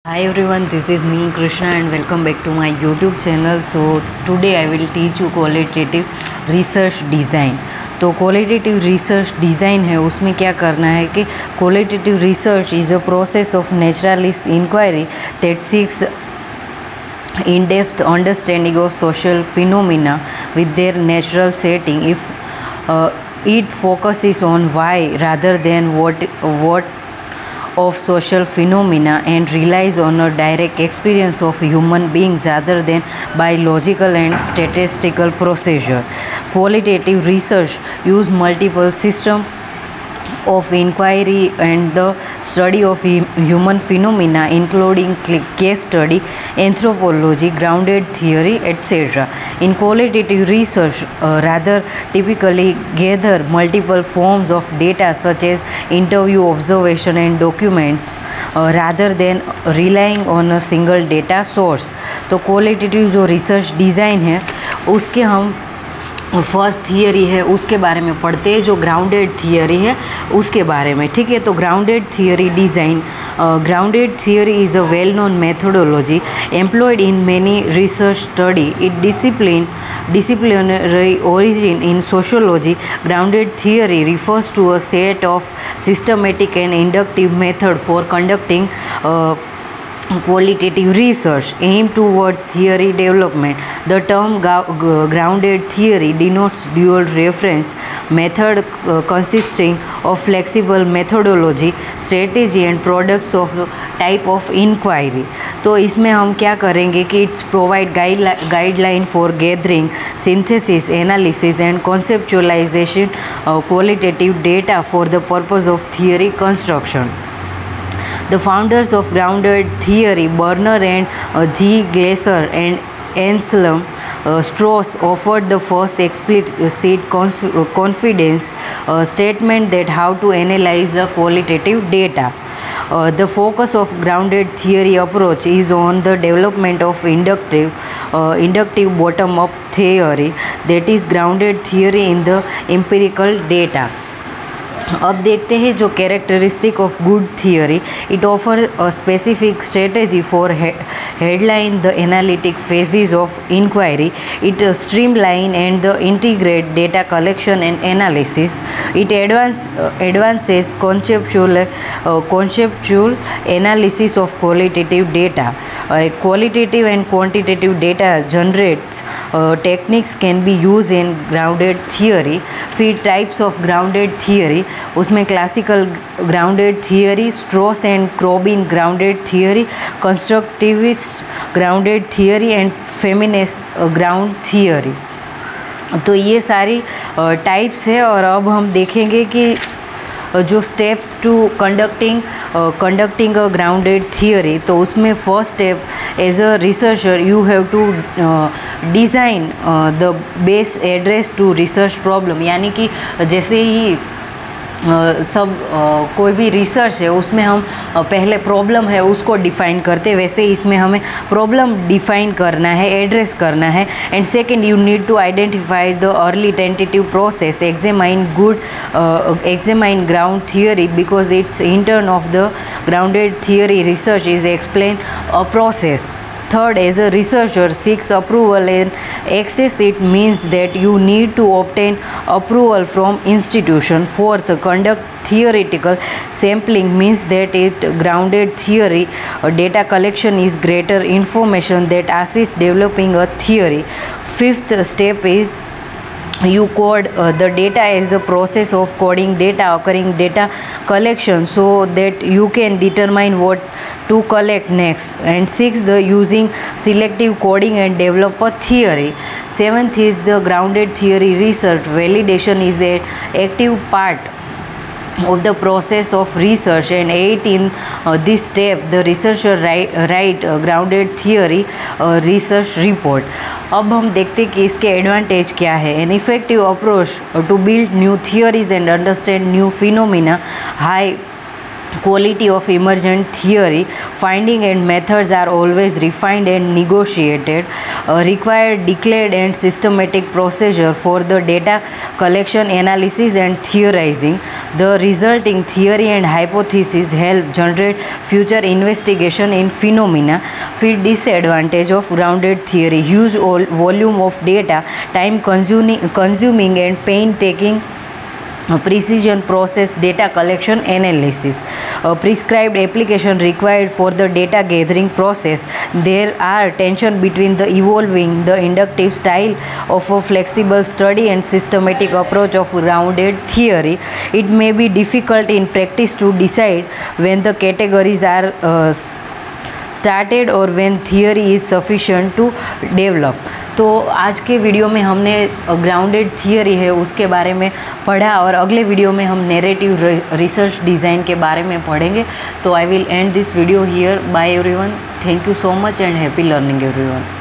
Hi everyone, this is me Krishna and welcome back to my YouTube channel. So today I will teach you qualitative research design. तो qualitative research design है, उसमें क्या करना है कि qualitative research is a process of naturalist inquiry that seeks in-depth understanding of social phenomena with their natural setting. If it focuses on why rather than what of social phenomena and relies on a direct experience of human beings rather than by logical and statistical procedure. Qualitative research use multiple systems of inquiry and the study of human phenomena, including case study, anthropology, grounded theory, etc. In qualitative research, rather typically gather multiple forms of data such as interview, observation, and documents, rather than relying on a single data source. तो qualitative जो research design है उसके हम first theory है उसके बारे में पढ़ते हैं, जो ग्राउंडेड थियरी है उसके बारे में. ठीक है, तो grounded theory design. Grounded theory is a well known methodology employed in many research study. It disciplinary origin in sociology. Grounded theory refers to a set of systematic and inductive method for conducting qualitative research aimed towards theory development. The term grounded theory denotes dual reference method consisting of flexible methodology, strategy and products of type of inquiry. तो इसमें हम क्या करेंगे कि it's provide guideline for gathering, synthesis, analysis and conceptualization qualitative data for the purpose of theory construction. The founders of grounded theory, Berner and G. Glasser and Anselm Strauss, offered the first explicit confidence statement that how to analyze the qualitative data. The focus of grounded theory approach is on the development of inductive bottom-up theory, that is grounded theory in the empirical data. अब देखते हैं जो characteristic of good theory. It offer a specific strategy for headline the analytic phases of inquiry. It streamline and the integrate data collection and analysis. It advances conceptual analysis of qualitative data. Qualitative and quantitative data generates techniques can be used in grounded theory. फिर types of grounded theory, उसमें classical grounded theory, Strauss and Corbin grounded theory, constructivist grounded theory and feminist ground theory. तो ये सारी types है. और अब हम देखेंगे कि जो steps to conducting a grounded theory. तो उसमें first step as a researcher you have to design the best address to research problem. यानी कि जैसे ही कोई भी रिसर्च है उसमें हम पहले प्रॉब्लम है उसको डिफ़ाइन करते, वैसे इसमें हमें प्रॉब्लम डिफ़ाइन करना है, एड्रेस करना है. And second, you need to identify the early tentative process, examine ground theory because its intern of the grounded theory research is explain a process. Third, as a researcher seeks approval and access, it means that you need to obtain approval from institution. Fourth, conduct theoretical sampling means that it grounded theory data collection is greater information that assists developing a theory. Fifth step is you code the data as the process of coding data occurring data collection so that you can determine what to collect next. And sixth, the using selective coding and develop a theory. Seventh is the grounded theory research. Validation is an active part of the process of research. And 8, in this step the researcher write grounded theory research report. अब हम देखते हैं कि इसके advantage क्या है. An effective approach to build new theories and understand new phenomena. High quality of emergent theory, finding and methods are always refined and negotiated, require declared and systematic procedure for the data collection, analysis and theorizing. The resulting theory and hypothesis help generate future investigation in phenomena. With disadvantage of grounded theory, huge volume of data, time consuming and painstaking precision process data collection analysis, prescribed application required for the data gathering process. There are tension between the evolving the inductive style of a flexible study and systematic approach of grounded theory. It may be difficult in practice to decide when the categories are started और when theory is sufficient to develop. तो आज के video में हमने grounded theory है उसके बारे में पढ़ा और अगले वीडियो में हम नैरेटिव रिसर्च डिज़ाइन के बारे में पढ़ेंगे. तो I will end this video here. Bye everyone. Thank you so much and happy learning everyone.